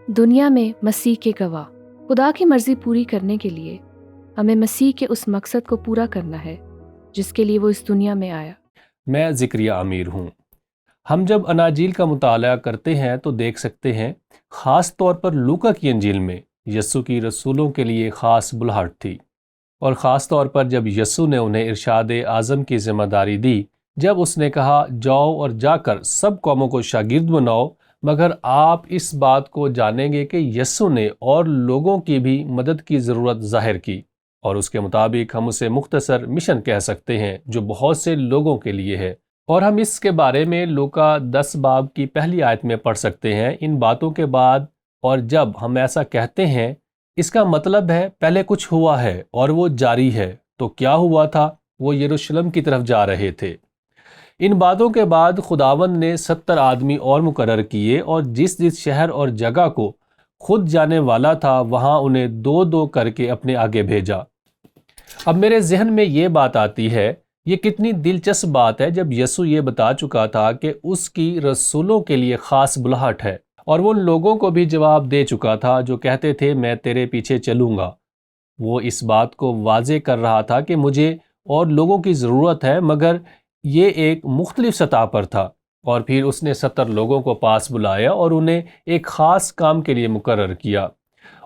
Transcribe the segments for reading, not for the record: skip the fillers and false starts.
دنیا میں مسیح کے گواہ۔ خدا کی مرضی پوری کرنے کے لیے ہمیں مسیح کے اس مقصد کو پورا کرنا ہے جس کے لیے وہ اس دنیا میں آیا۔ میں زکریا امیر ہوں۔ ہم جب اناجیل کا مطالعہ کرتے ہیں تو دیکھ سکتے ہیں خاص طور پر لوکا کی انجیل میں یسوع کی رسولوں کے لیے خاص بلاہٹ تھی، اور خاص طور پر جب یسوع نے انہیں ارشاد اعظم کی ذمہ داری دی، جب اس نے کہا جاؤ اور جا کر سب قوموں کو شاگرد بناؤ، مگر آپ اس بات کو جانیں گے کہ یسوع نے اور لوگوں کی بھی مدد کی ضرورت ظاہر کی، اور اس کے مطابق ہم اسے مختصر مشن کہہ سکتے ہیں جو بہت سے لوگوں کے لیے ہے، اور ہم اس کے بارے میں لوکا 10 باب کی پہلی آیت میں پڑھ سکتے ہیں۔ ان باتوں کے بعد اور جب ہم ایسا کہتے ہیں، اس کا مطلب ہے پہلے کچھ ہوا ہے اور وہ جاری ہے۔ تو کیا ہوا تھا؟ وہ یروشلم کی طرف جا رہے تھے۔ ان باتوں کے بعد خداوند نے 70 آدمی اور مقرر کیے، اور جس جس شہر اور جگہ کو خود جانے والا تھا وہاں انہیں 2 کر کے اپنے آگے بھیجا۔ اب میرے ذہن میں یہ بات آتی ہے، یہ کتنی دلچسپ بات ہے جب یسوع یہ بتا چکا تھا کہ اس کی رسولوں کے لیے خاص بلاہٹ ہے، اور وہ ان لوگوں کو بھی جواب دے چکا تھا جو کہتے تھے میں تیرے پیچھے چلوں گا۔ وہ اس بات کو واضح کر رہا تھا کہ مجھے اور لوگوں کی ضرورت ہے، مگر یہ ایک مختلف سطح پر تھا۔ اور پھر اس نے 70 لوگوں کو پاس بلایا اور انہیں ایک خاص کام کے لیے مقرر کیا،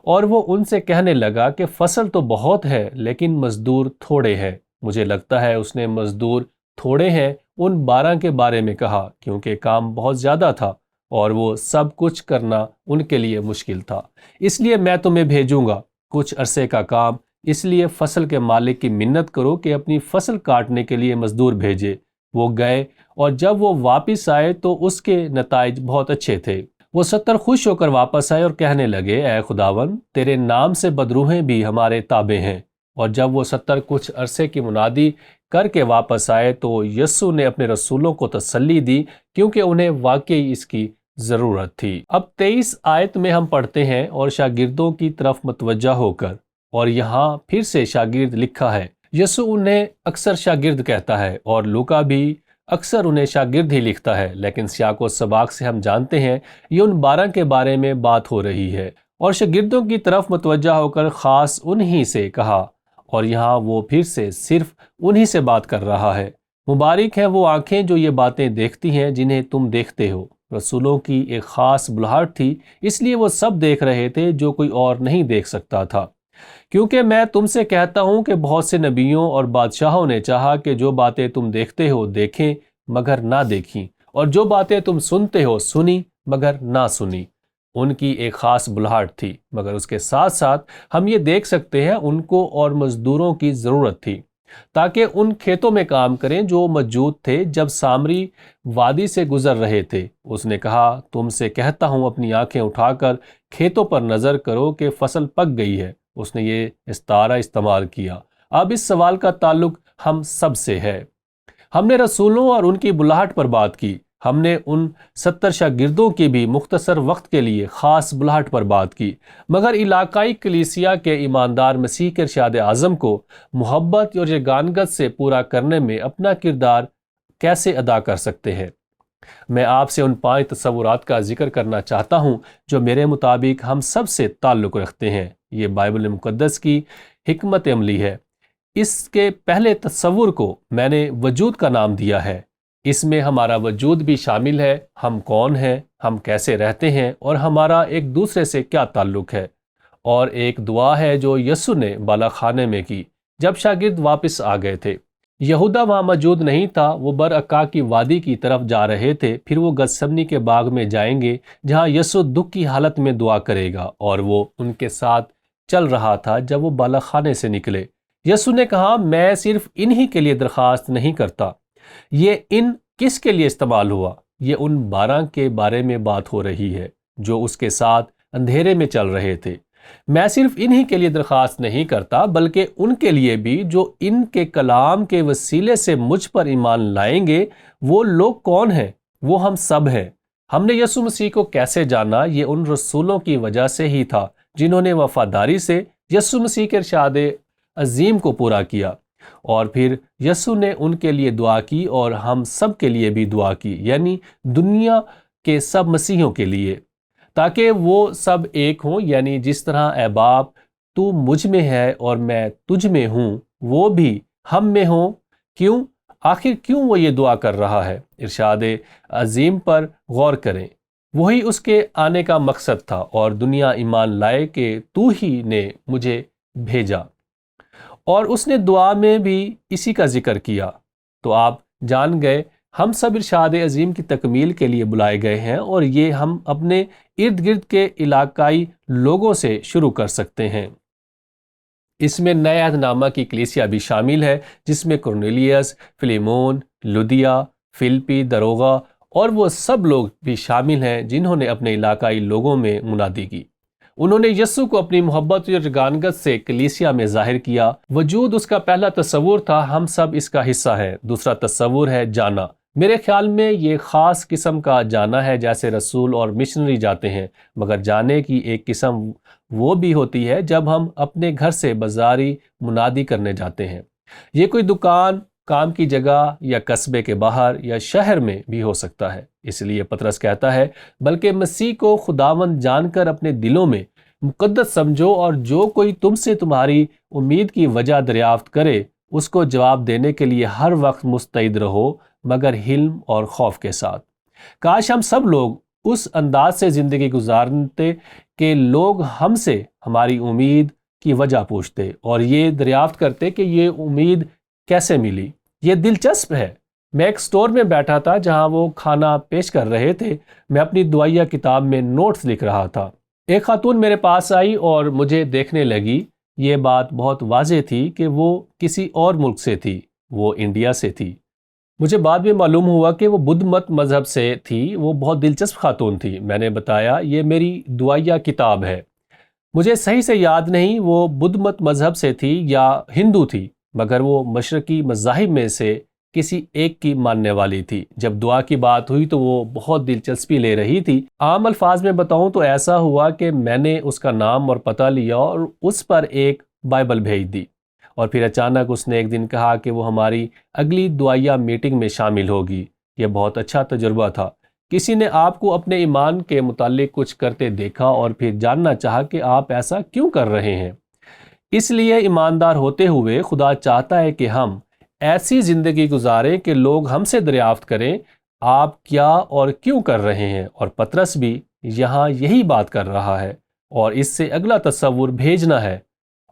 اور وہ ان سے کہنے لگا کہ فصل تو بہت ہے لیکن مزدور تھوڑے ہیں۔ مجھے لگتا ہے اس نے مزدور تھوڑے ہیں ان 12 کے بارے میں کہا، کیونکہ کام بہت زیادہ تھا اور وہ سب کچھ کرنا ان کے لیے مشکل تھا۔ اس لیے میں تمہیں بھیجوں گا کچھ عرصے کا کام، اس لیے فصل کے مالک کی منت کرو کہ اپنی فصل کاٹنے کے لیے مزدور بھیجے۔ وہ گئے، اور جب وہ واپس آئے تو اس کے نتائج بہت اچھے تھے۔ وہ 70 خوش ہو کر واپس آئے اور کہنے لگے اے خداوند، تیرے نام سے بدروہیں بھی ہمارے تابع ہیں۔ اور جب وہ 70 کچھ عرصے کی منادی کر کے واپس آئے تو یسوع نے اپنے رسولوں کو تسلی دی، کیونکہ انہیں واقعی اس کی ضرورت تھی۔ اب 23 آیت میں ہم پڑھتے ہیں اور شاگردوں کی طرف متوجہ ہو کر، اور یہاں پھر سے شاگرد لکھا ہے۔ یسوع انہیں اکثر شاگرد کہتا ہے، اور لوکا بھی اکثر انہیں شاگرد ہی لکھتا ہے، لیکن سیاق و سباق سے ہم جانتے ہیں یہ ان 12 کے بارے میں بات ہو رہی ہے، اور شاگردوں کی طرف متوجہ ہو کر خاص انہی سے کہا، اور یہاں وہ پھر سے صرف انہی سے بات کر رہا ہے۔ مبارک ہیں وہ آنکھیں جو یہ باتیں دیکھتی ہیں جنہیں تم دیکھتے ہو۔ رسولوں کی ایک خاص بلاہٹ تھی، اس لیے وہ سب دیکھ رہے تھے جو کوئی اور نہیں دیکھ سکتا تھا۔ کیونکہ میں تم سے کہتا ہوں کہ بہت سے نبیوں اور بادشاہوں نے چاہا کہ جو باتیں تم دیکھتے ہو دیکھیں مگر نہ دیکھیں، اور جو باتیں تم سنتے ہو سنی مگر نہ سنی۔ ان کی ایک خاص بلاہٹ تھی، مگر اس کے ساتھ ساتھ ہم یہ دیکھ سکتے ہیں ان کو اور مزدوروں کی ضرورت تھی تاکہ ان کھیتوں میں کام کریں جو موجود تھے جب سامری وادی سے گزر رہے تھے۔ اس نے کہا تم سے کہتا ہوں اپنی آنکھیں اٹھا کر کھیتوں پر نظر کرو کہ فصل پک گئی ہے۔ اس نے یہ استعارہ استعمال کیا۔ اب اس سوال کا تعلق ہم سب سے ہے۔ ہم نے رسولوں اور ان کی بلاہٹ پر بات کی، ہم نے ان 70 شاگردوں کی بھی مختصر وقت کے لیے خاص بلاہٹ پر بات کی، مگر علاقائی کلیسیا کے ایماندار مسیح کے ارشاد اعظم کو محبت اور یگانگت سے پورا کرنے میں اپنا کردار کیسے ادا کر سکتے ہیں؟ میں آپ سے ان 5 تصورات کا ذکر کرنا چاہتا ہوں جو میرے مطابق ہم سب سے تعلق رکھتے ہیں۔ یہ بائبل مقدس کی حکمت عملی ہے۔ اس کے پہلے تصور کو میں نے وجود کا نام دیا ہے۔ اس میں ہمارا وجود بھی شامل ہے، ہم کون ہیں، ہم کیسے رہتے ہیں، اور ہمارا ایک دوسرے سے کیا تعلق ہے۔ اور ایک دعا ہے جو یسوع نے بالا خانے میں کی جب شاگرد واپس آ گئے تھے۔ یہودا وہاں موجود نہیں تھا، وہ برعکا کی وادی کی طرف جا رہے تھے، پھر وہ گتسمنی کے باغ میں جائیں گے جہاں یسوع دکھ کی حالت میں دعا کرے گا، اور وہ ان کے ساتھ چل رہا تھا جب وہ بالا خانے سے نکلے۔ یسوع نے کہا میں صرف انہی کے لیے درخواست نہیں کرتا۔ یہ ان کس کے لیے استعمال ہوا؟ یہ ان 12 کے بارے میں بات ہو رہی ہے جو اس کے ساتھ اندھیرے میں چل رہے تھے۔ میں صرف انہی کے لیے درخواست نہیں کرتا بلکہ ان کے لیے بھی جو ان کے کلام کے وسیلے سے مجھ پر ایمان لائیں گے۔ وہ لوگ کون ہیں؟ وہ ہم سب ہیں۔ ہم نے یسوع مسیح کو کیسے جانا؟ یہ ان رسولوں کی وجہ سے ہی تھا جنہوں نے وفاداری سے یسوع مسیح کے ارشاد عظیم کو پورا کیا، اور پھر یسوع نے ان کے لیے دعا کی اور ہم سب کے لیے بھی دعا کی، یعنی دنیا کے سب مسیحوں کے لیے۔ تاکہ وہ سب ایک ہوں، یعنی جس طرح اے باپ تو مجھ میں ہے اور میں تجھ میں ہوں، وہ بھی ہم میں ہوں۔ آخر کیوں وہ یہ دعا کر رہا ہے؟ ارشاد عظیم پر غور کریں۔ وہی اس کے آنے کا مقصد تھا، اور دنیا ایمان لائے کہ تو ہی نے مجھے بھیجا، اور اس نے دعا میں بھی اسی کا ذکر کیا۔ تو آپ جان گئے ہم سب ارشاد عظیم کی تکمیل کے لیے بلائے گئے ہیں، اور یہ ہم اپنے ارد گرد کے علاقائی لوگوں سے شروع کر سکتے ہیں۔ اس میں نئے عہد نامہ کی کلیسیا بھی شامل ہے، جس میں کرنیلیس، فلیمون، لودیا، فلپی، دروغا اور وہ سب لوگ بھی شامل ہیں جنہوں نے اپنے علاقائی لوگوں میں منادی کی۔ انہوں نے یسوع کو اپنی محبت اور یگانگت سے کلیسیا میں ظاہر کیا۔ وجود اس کا پہلا تصور تھا، ہم سب اس کا حصہ ہیں۔ دوسرا تصور ہے جانا۔ میرے خیال میں یہ خاص قسم کا جانا ہے جیسے رسول اور مشنری جاتے ہیں، مگر جانے کی ایک قسم وہ بھی ہوتی ہے جب ہم اپنے گھر سے بازاری منادی کرنے جاتے ہیں۔ یہ کوئی دکان، کام کی جگہ یا قصبے کے باہر یا شہر میں بھی ہو سکتا ہے۔ اس لیے پطرس کہتا ہے، بلکہ مسیح کو خداوند جان کر اپنے دلوں میں مقدس سمجھو، اور جو کوئی تم سے تمہاری امید کی وجہ دریافت کرے اس کو جواب دینے کے لیے ہر وقت مستعد رہو، مگر حلم اور خوف کے ساتھ۔ کاش ہم سب لوگ اس انداز سے زندگی گزارتے کہ لوگ ہم سے ہماری امید کی وجہ پوچھتے اور یہ دریافت کرتے کہ یہ امید کیسے ملی۔ یہ دلچسپ ہے۔ میں ایک سٹور میں بیٹھا تھا جہاں وہ کھانا پیش کر رہے تھے۔ میں اپنی دعائیہ کتاب میں نوٹس لکھ رہا تھا۔ ایک خاتون میرے پاس آئی اور مجھے دیکھنے لگی۔ یہ بات بہت واضح تھی کہ وہ کسی اور ملک سے تھی، وہ انڈیا سے تھی۔ مجھے بعد میں معلوم ہوا کہ وہ بدھ مت مذہب سے تھی۔ وہ بہت دلچسپ خاتون تھی۔ میں نے بتایا، یہ میری دعائیہ کتاب ہے۔ مجھے صحیح سے یاد نہیں وہ بدھ مت مذہب سے تھی یا ہندو تھی، مگر وہ مشرقی مذاہب میں سے کسی ایک کی ماننے والی تھی۔ جب دعا کی بات ہوئی تو وہ بہت دلچسپی لے رہی تھی۔ عام الفاظ میں بتاؤں تو ایسا ہوا کہ میں نے اس کا نام اور پتہ لیا اور اس پر ایک بائبل بھیج دی، اور پھر اچانک اس نے ایک دن کہا کہ وہ ہماری اگلی دعائیہ میٹنگ میں شامل ہوگی۔ یہ بہت اچھا تجربہ تھا۔ کسی نے آپ کو اپنے ایمان کے متعلق کچھ کرتے دیکھا اور پھر جاننا چاہا کہ آپ ایسا کیوں کر رہے ہیں۔ اس لیے ایماندار ہوتے ہوئے خدا چاہتا ہے کہ ہم ایسی زندگی گزاریں کہ لوگ ہم سے دریافت کریں آپ کیا اور کیوں کر رہے ہیں، اور پطرس بھی یہاں یہی بات کر رہا ہے، اور اس سے اگلا تصور بھیجنا ہے،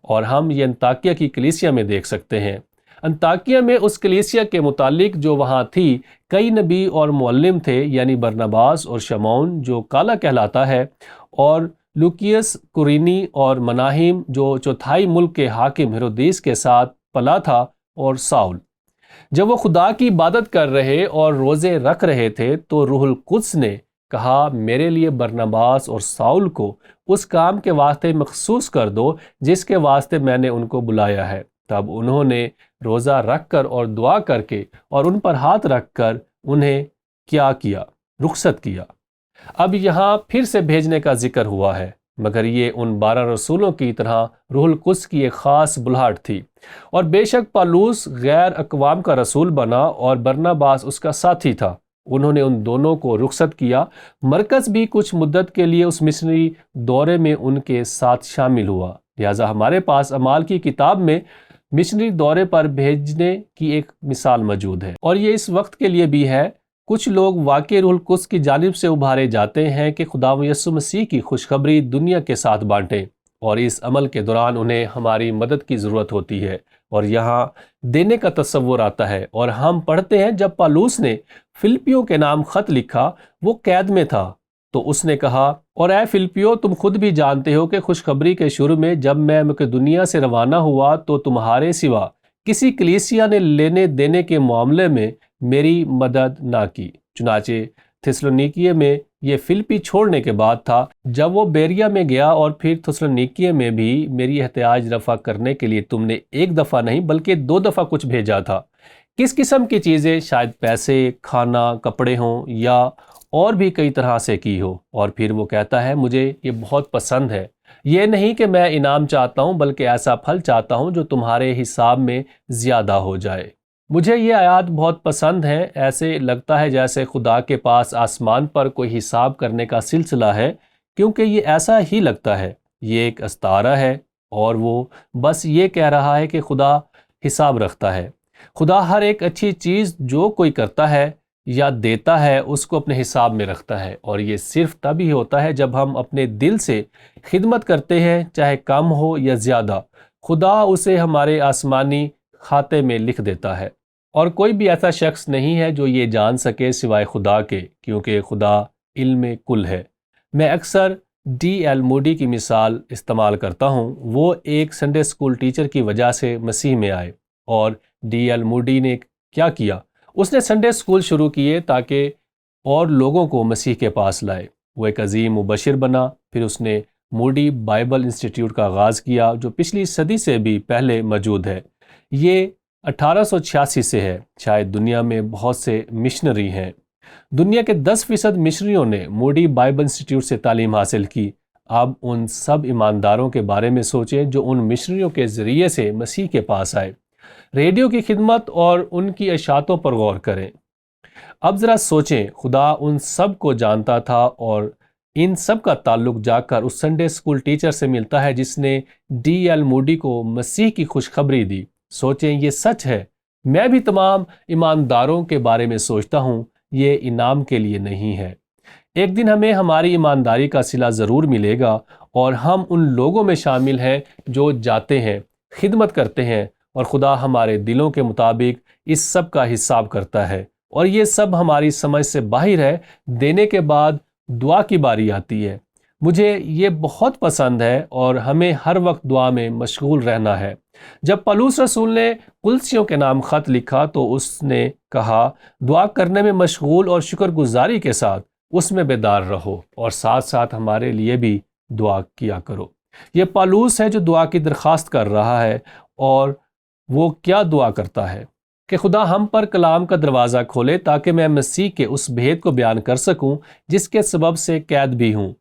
اور ہم یہ انطاکیہ کی کلیسیا میں دیکھ سکتے ہیں۔ انطاکیہ میں اس کلیسیا کے متعلق جو وہاں تھی کئی نبی اور معلم تھے، یعنی برناباس اور شمعون جو کالا کہلاتا ہے، اور لوکیس قرینی اور مناہیم جو چوتھائی ملک کے حاکم ہیرودیس کے ساتھ پلا تھا، اور ساؤل۔ جب وہ خدا کی عبادت کر رہے اور روزے رکھ رہے تھے تو روح القدس نے کہا، میرے لیے برناباس اور ساؤل کو اس کام کے واسطے مخصوص کر دو جس کے واسطے میں نے ان کو بلایا ہے۔ تب انہوں نے روزہ رکھ کر اور دعا کر کے اور ان پر ہاتھ رکھ کر انہیں کیا رخصت کیا۔ اب یہاں پھر سے بھیجنے کا ذکر ہوا ہے، مگر یہ ان 12 رسولوں کی طرح روح القدس کی ایک خاص بلہٹ تھی، اور بے شک پالوس غیر اقوام کا رسول بنا اور برناباس اس کا ساتھی تھا۔ انہوں نے ان دونوں کو رخصت کیا۔ مرکز بھی کچھ مدت کے لیے اس مصری دورے میں ان کے ساتھ شامل ہوا۔ لہٰذا ہمارے پاس اعمال کی کتاب میں مشنری دورے پر بھیجنے کی ایک مثال موجود ہے، اور یہ اس وقت کے لیے بھی ہے۔ کچھ لوگ واقعی روح القدس کی جانب سے ابھارے جاتے ہیں کہ خدا یسوع مسیح کی خوشخبری دنیا کے ساتھ بانٹیں، اور اس عمل کے دوران انہیں ہماری مدد کی ضرورت ہوتی ہے، اور یہاں دینے کا تصور آتا ہے۔ اور ہم پڑھتے ہیں جب پالوس نے فلپیوں کے نام خط لکھا، وہ قید میں تھا، تو اس نے کہا، اور اے فلپیو، تم خود بھی جانتے ہو کہ خوشخبری کے شروع میں جب میں مقدونیہ سے روانہ ہوا تو تمہارے سوا کسی کلیسیا نے لینے دینے کے معاملے میں میری مدد نہ کی۔ چنانچہ تھسلونیکیے میں یہ فلپی چھوڑنے کے بعد تھا جب وہ بیریا میں گیا، اور پھر تھسلونیکیے میں بھی میری احتیاج رفع کرنے کے لیے تم نے ایک دفعہ نہیں بلکہ 2 دفعہ کچھ بھیجا تھا۔ کس قسم کی چیزیں؟ شاید پیسے، کھانا، کپڑے ہوں، یا اور بھی کئی طرح سے کی ہو۔ اور پھر وہ کہتا ہے، مجھے یہ بہت پسند ہے۔ یہ نہیں کہ میں انعام چاہتا ہوں بلکہ ایسا پھل چاہتا ہوں جو تمہارے حساب میں زیادہ ہو جائے۔ مجھے یہ آیات بہت پسند ہیں۔ ایسے لگتا ہے جیسے خدا کے پاس آسمان پر کوئی حساب کرنے کا سلسلہ ہے کیونکہ یہ ایسا ہی لگتا ہے، یہ ایک استعارہ ہے اور وہ بس یہ کہہ رہا ہے کہ خدا حساب رکھتا ہے۔ خدا ہر ایک اچھی چیز جو کوئی کرتا ہے یا دیتا ہے اس کو اپنے حساب میں رکھتا ہے، اور یہ صرف تب ہی ہوتا ہے جب ہم اپنے دل سے خدمت کرتے ہیں، چاہے کم ہو یا زیادہ۔ خدا اسے ہمارے آسمانی کھاتے میں لکھ دیتا ہے، اور کوئی بھی ایسا شخص نہیں ہے جو یہ جان سکے سوائے خدا کے، کیونکہ خدا علم کل ہے۔ میں اکثر ڈی ایل موڈی کی مثال استعمال کرتا ہوں۔ وہ ایک سنڈے اسکول ٹیچر کی وجہ سے مسیح میں آئے، اور ڈی ایل موڈی نے کیا کیا؟ اس نے سنڈے اسکول شروع کیے تاکہ اور لوگوں کو مسیح کے پاس لائے۔ وہ ایک عظیم مبشر بنا۔ پھر اس نے موڈی بائبل انسٹیٹیوٹ کا آغاز کیا، جو پچھلی صدی سے بھی پہلے موجود ہے۔ یہ 1886 سے ہے۔ شاید دنیا میں بہت سے مشنری ہیں۔ دنیا کے 10% مشنریوں نے موڈی بائبل انسٹیٹیوٹ سے تعلیم حاصل کی۔ اب ان سب ایمانداروں کے بارے میں سوچیں جو ان مشنریوں کے ذریعے سے مسیح کے پاس آئے۔ ریڈیو کی خدمت اور ان کی اشاعتوں پر غور کریں۔ اب ذرا سوچیں، خدا ان سب کو جانتا تھا، اور ان سب کا تعلق جا کر اس سنڈے اسکول ٹیچر سے ملتا ہے جس نے ڈی ایل موڈی کو مسیح کی خوشخبری دی۔ سوچیں، یہ سچ ہے۔ میں بھی تمام ایمانداروں کے بارے میں سوچتا ہوں، یہ انعام کے لیے نہیں ہے۔ ایک دن ہمیں ہماری ایمانداری کا صلہ ضرور ملے گا، اور ہم ان لوگوں میں شامل ہیں جو جاتے ہیں، خدمت کرتے ہیں، اور خدا ہمارے دلوں کے مطابق اس سب کا حساب کرتا ہے، اور یہ سب ہماری سمجھ سے باہر ہے۔ دینے کے بعد دعا کی باری آتی ہے۔ مجھے یہ بہت پسند ہے، اور ہمیں ہر وقت دعا میں مشغول رہنا ہے۔ جب پولس رسول نے کلسیوں کے نام خط لکھا تو اس نے کہا، دعا کرنے میں مشغول اور شکر گزاری کے ساتھ اس میں بیدار رہو، اور ساتھ ساتھ ہمارے لیے بھی دعا کیا کرو۔ یہ پولس ہے جو دعا کی درخواست کر رہا ہے، اور وہ کیا دعا کرتا ہے کہ خدا ہم پر کلام کا دروازہ کھولے تاکہ میں مسیح کے اس بھید کو بیان کر سکوں جس کے سبب سے قید بھی ہوں۔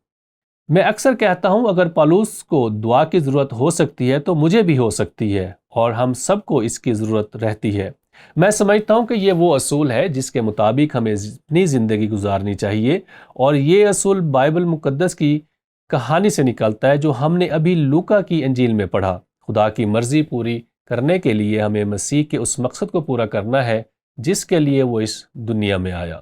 میں اکثر کہتا ہوں، اگر پولس کو دعا کی ضرورت ہو سکتی ہے تو مجھے بھی ہو سکتی ہے، اور ہم سب کو اس کی ضرورت رہتی ہے۔ میں سمجھتا ہوں کہ یہ وہ اصول ہے جس کے مطابق ہمیں اپنی زندگی گزارنی چاہیے، اور یہ اصول بائبل مقدس کی کہانی سے نکلتا ہے جو ہم نے ابھی لوکا کی انجیل میں پڑھا۔ خدا کی مرضی پوری کرنے کے لیے ہمیں مسیح کے اس مقصد کو پورا کرنا ہے جس کے لیے وہ اس دنیا میں آیا۔